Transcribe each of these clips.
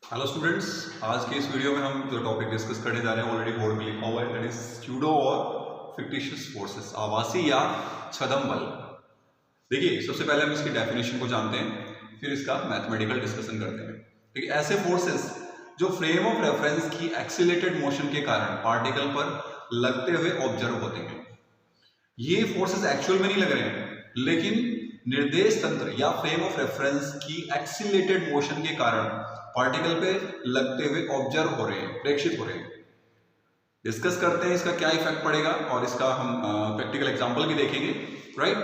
Hello students, आज के इस वीडियो में हम जो टॉपिक डिस्कस करने जा रहे हैं ऑलरेडी बोर्ड में लिखा हुआ है, दैट इज स्यूडो और फिक्टिशियस फोर्सेस, आभासी या छद्म बल। देखिए, सबसे पहले हम इसकी डेफिनेशन को जानते हैं, फिर इसका मैथमेटिकल डिस्कशन करते हैं। देखिए, ऐसे फोर्सेस जो फ्रेम ऑफ रेफरेंस की एक्सीलरेटेड मोशन के कारण पार्टिकल पर लगते हुए ऑब्जर्व होते हैं। ये फोर्सेस एक्चुअल में नहीं लग रहे हैं, लेकिन निर्देश तंत्र या फ्रेम ऑफ रेफरेंस की एक्सीलरेटेड मोशन के कारण पार्टिकल पे लगते हुए ऑब्जर्व हो रहे हैं, प्रेक्षित हो रहे हैं। डिस्कस करते हैं इसका क्या इफेक्ट पड़ेगा और इसका हम प्रैक्टिकल एग्जांपल भी देखेंगे, राइट।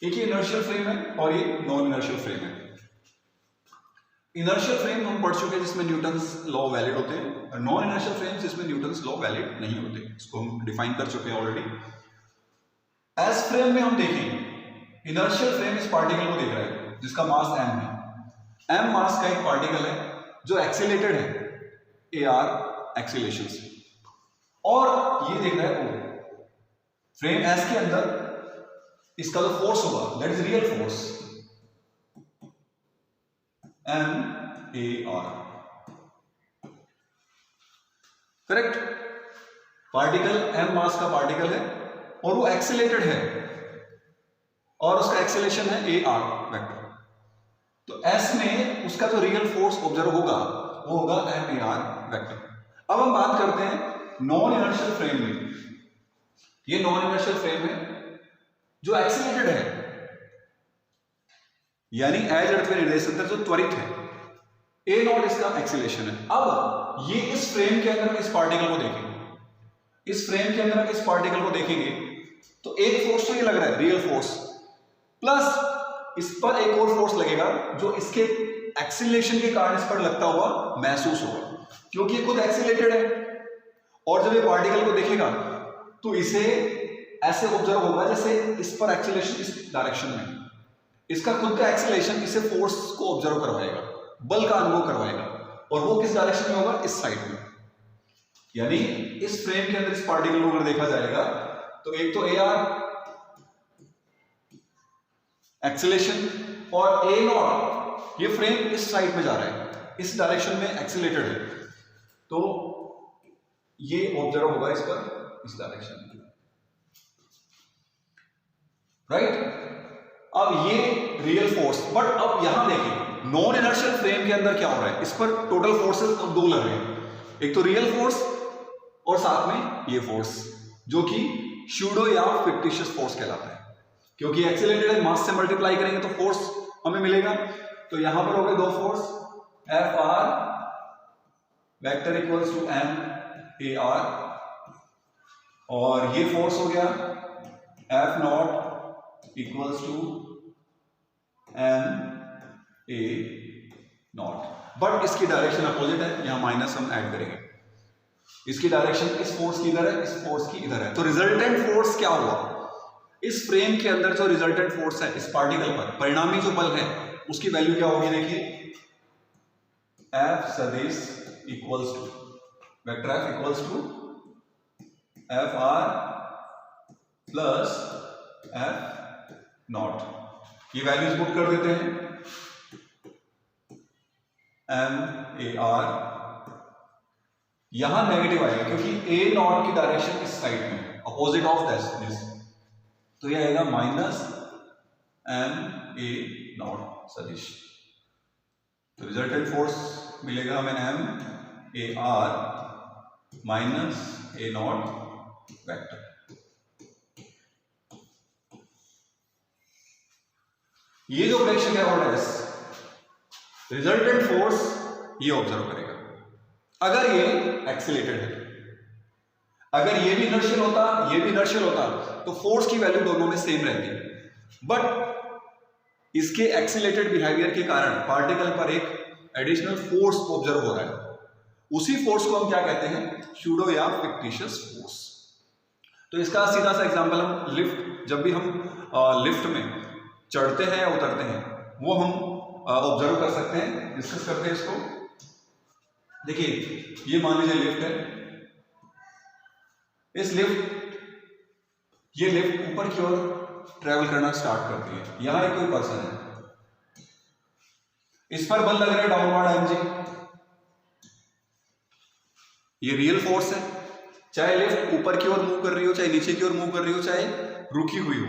एक ये इनर्शियल फ्रेम है और ये नॉन इनर्शियल फ्रेम है। इनर्शियल फ्रेम हम पढ़ चुके हैं जिसमें न्यूटन्स लॉ वैलिड होते हैं, और नॉन इनर्शियल फ्रेम जिसमें न्यूटन्स लॉ वैलिड नहीं होते। इसको हम डिफाइन कर चुके हैं ऑलरेडी। एस फ्रेम में हम देखें, इनर्शियल फ्रेम इस पार्टिकल को देख रहा है जिसका मास m है। m मास का एक पार्टिकल है जो एक्सीलरेटेड है ar एक्सीलरेशन से, और ये देख रहा है o। फ्रेम s के अंदर इसका जो फोर्स होगा that is real force m ar, correct. Particle m मास का पार्टिकल है और वो एक्सीलरेटेड है और उसका एक्सीलरेशन है ए आर वेक्टर। तो S में उसका जो रियल फोर्स ऑब्जर्व होगा वो होगा एम ए आर वेक्टर। अब हम बात करते हैं नॉन इनर्शियल फ्रेम में। ये नॉन इनर्शियल फ्रेम है जो एक्सीलरेटेड है, यानी एज अर्थ में निर्देश तंत्र जो त्वरित है, ए नॉट इसका एक्सीलरेशन है। अब ये इस फ्रेम के अंदर इस पार्टिकल को देखेंगे, इस फ्रेम के अंदर इस पार्टिकल को देखेंगे तो एक फोर्स तो ये लग रहा है रियल फोर्स, प्लस इस पर एक और फोर्स लगेगा जो इसके एक्सीलरेशन के कारण इस पर लगता हुआ महसूस होगा, क्योंकि ये खुद एक्सीलरेटेड है। और जब ये पार्टिकल को देखेगा तो इसे ऐसे ऑब्जर्व होगा जैसे इस पर एक्सीलरेशन इस डायरेक्शन में, इसका खुद का एक्सीलरेशन इसे फोर्स को ऑब्जर्व करवाएगा, बल का अनुभव करवाएगा, और वो किस डायरेक्शन में होगा, इस साइड में। यानी इस फ्रेम के अंदर इस पार्टिकल को अगर देखा जाएगा तो एक तो ए आर एक्सीलरेशन और ए नॉट, ये फ्रेम इस साइड में जा रहा है, इस डायरेक्शन में एक्सीलरेटेड है, तो ये ऑब्जर्व होगा इस पर इस डायरेक्शन में, राइट। अब ये रियल फोर्स, बट अब यहां देखें नॉन इनर्शियल फ्रेम के अंदर क्या हो रहा है, इस पर टोटल फोर्सेस अब दो लग रहे हैं, एक तो रियल फोर्स और साथ में ये फोर्स जो कि स्यूडो या फिक्टिशियस फोर्स कहलाता है, क्योंकि एक्सीलरेटेड है, मास से मल्टीप्लाई करेंगे तो फोर्स हमें मिलेगा। तो यहां पर हो गए दो force, F R vector equals to M A R, और ये फोर्स हो गया F not equals to M A not, but इसकी डायरेक्शन अपोजिट है, यहां माइनस हम ऐड करेंगे। इसकी डायरेक्शन इस फोर्स की इधर है, इस फोर्स की इधर है, तो रिजल्टेंट फोर्स क्या हुआ, इस फ्रेम के अंदर जो रिजल्टेंट फोर्स है इस पार्टिकल पर, परिणामी जो बल है उसकी वैल्यू क्या होगी, देखिए एफ सदिश equals to vector F equals to F R plus F not. ये वैल्यूज पुट कर देते हैं, एम ए आर, यहां नेगेटिव आएगा क्योंकि ए नॉट की डायरेक्शन इस साइड में है, अपोजिट ऑफ दिस, तो यह आएगा माइनस एम ए नॉट सदिश। तो रिजल्टेंट फोर्स मिलेगा हमें M A R minus A not vector. ये जो प्रेक्षक है और एस, रिजल्टेंट फोर्स ये ऑब्जर्व करेगा अगर ये एक्सीलरेटेड है। अगर ये भी इनर्शियल होता, ये भी इनर्शियल होता, तो फोर्स की वैल्यू दोनों में सेम रहती, बट इसके एक्सीलरेटेड बिहेवियर के कारण पार्टिकल पर एक एडिशनल फोर्स ऑब्जर्व हो रहा है। उसी फोर्स को हम क्या कहते हैं, स्यूडो या फिक्टिशियस फोर्स। तो इसका सीधा सा एग्जांपल हम लिफ्ट, जब भी हम लिफ्ट में चढ़ते हैं या उतरते हैं वो हम ऑब्जर्व कर सकते हैं, डिस्कस करते हैं इसको। देखिए, ये मान लीजिए लिफ्ट है, इस ये लिफ्ट ऊपर की ओर ट्रेवल करना स्टार्ट करती है। यहां एक कोई पर्सन है, इस पर बल लग रहा है डाउनवर्ड mg, ये रियल फोर्स है, चाहे लिफ्ट ऊपर की ओर मूव कर रही हो, चाहे नीचे की ओर मूव कर रही हो, चाहे रुकी हुई हो,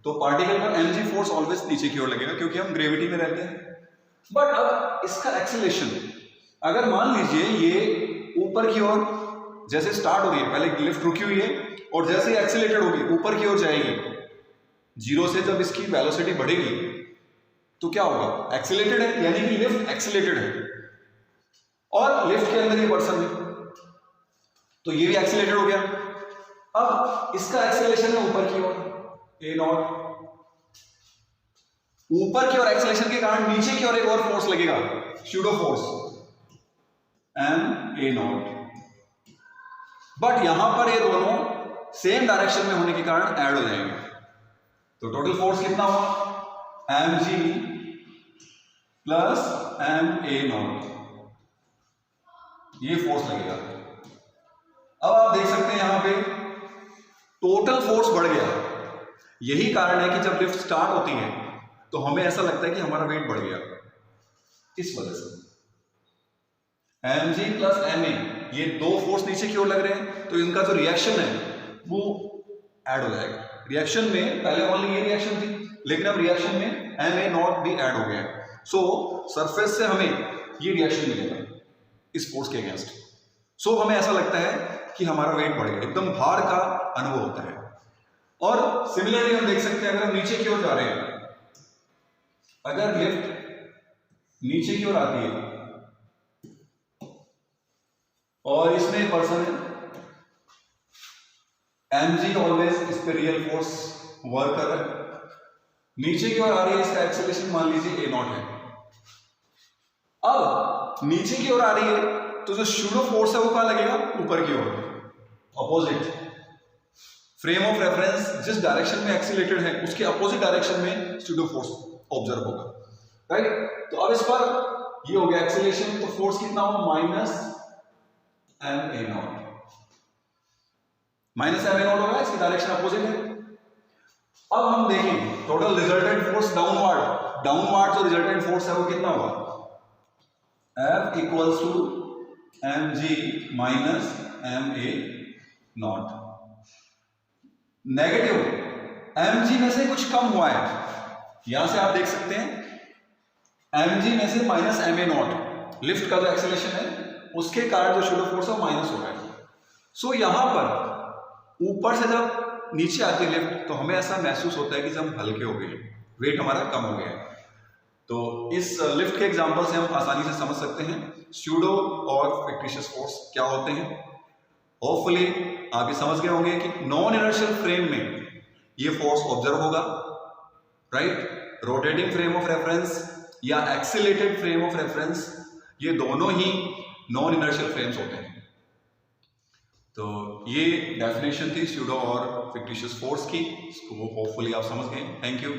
तो पार्टिकल पर mg फोर्स ऑलवेज नीचे की ओर लगेगा क्योंकि हम ग्रेविटी में रहते हैं। बट अब इसका एक्सेलेरेशन, अगर मान लीजिए ये ऊपर की ओर जैसे स्टार्ट हो रही है, पहले लिफ्ट रुकी हुई है और जैसे ही एक्सेलेरेटेड होगी ऊपर की ओर जाएगी, जीरो से जब इसकी वेलोसिटी बढ़ेगी तो क्या होगा, एक्सेलेरेटेड है, यानी कि लिफ्ट एक्सेलेरेटेड है और लिफ्ट के अंदर ये पर्सन है तो ये भी एक्सेलेरेटेड हो गया। अब इसका एक्सेलरेशन है ऊपर की ओर ए नॉट, ऊपर की ओर एक्सेलरेशन के कारण नीचे की ओर एक और फोर्स लगेगा, pseudo force M A not, but यहां पर ये दोनों सेम डायरेक्शन में होने के कारण ऐड हो जाएंगे, तो टोटल फोर्स कितना हुआ, M G plus M A not, ये फोर्स लगेगा। अब आप देख सकते हैं यहां पे टोटल फोर्स बढ़ गया, यही कारण है कि जब लिफ्ट स्टार्ट होती है तो हमें ऐसा लगता है कि हमारा वेट बढ़ गया, इस वजह से mg प्लस ma, ये दो फोर्स नीचे की ओर लग रहे हैं तो इनका जो रिएक्शन है वो ऐड हो जाएगा। रिएक्शन में पहले ओनली ये रिएक्शन थी, लेकिन अब रिएक्शन में ma नॉट भी ऐड हो गया है, सो सरफेस से हमें ये रिएक्शन मिलेगा इस फोर्स के अगेंस्ट, सो हमें ऐसा लगता है कि हमारा वेट बढ़ गया, एकदम भार का अनुभव होता है। और सिमिलरली हम देख सकते हैं अगर हम नीचे की ओर जा रहे हैं, अगर लिफ्ट नीचे की ओर आती है और इसमें एक पर्सन है, mg ऑलवेज इस पे रियल फोर्स वर्क कर रहा है, नीचे की ओर आ रही है, इसका एक्सेलरेशन मान लीजिए ए नॉट है। अब नीचे की ओर आ रही है तो जो स्यूडो फोर्स है वो कहां लगेगा, ऊपर की ओर, अपोजिट फ्रेम ऑफ रेफरेंस जिस डायरेक्शन में एक्सीलरेटेड है उसके अपोजिट डायरेक्शन में स्यूडो फोर्स ऑब्जर्व होगा, राइट। तो अब इस पर ये हो गया एक्सीलरेशन, तो फोर्स कितना हुआ, minus M A not, minus M A not होगा, इसकी डायरेक्शन अपोजिट है। अब हम देखें टोटल रिजल्टेंट फोर्स डाउनवर्ड जो रिजल्टेंट फोर्स है वो कितना हुआ, F equals to M G minus M A not, negative mg में से कुछ कम हुआ है, यहां से आप देख सकते हैं mg में से minus M A not, lift का जो एक्सेलरेशन है उसके कारण जो शूडो फोर्स है माइनस हो रहा है। सो यहां पर ऊपर से जब नीचे आती है लिफ्ट तो हमें ऐसा महसूस होता है कि जब हम हल्के हो गए, वेट हमारा कम हो गया है। तो इस लिफ्ट के एग्जांपल से हम आसानी से समझ सकते हैं स्यूडो और फिक्टिशियस फोर्स क्या होते हैं। होपफुली आप ये समझ गए होंगे कि नॉन इनर्शियल फ्रेम में ये फोर्स ऑब्जर्व होगा, right. Rotating frame of reference या एक्सीलरेटेड फ्रेम ऑफ रेफरेंस, ये दोनों ही नॉन इनर्शियल फ्रेम्स होते हैं। तो ये डेफिनेशन थी स्यूडो और फिक्टिशियस फोर्स की, इसको होपफुली आप समझ गए। Thank you.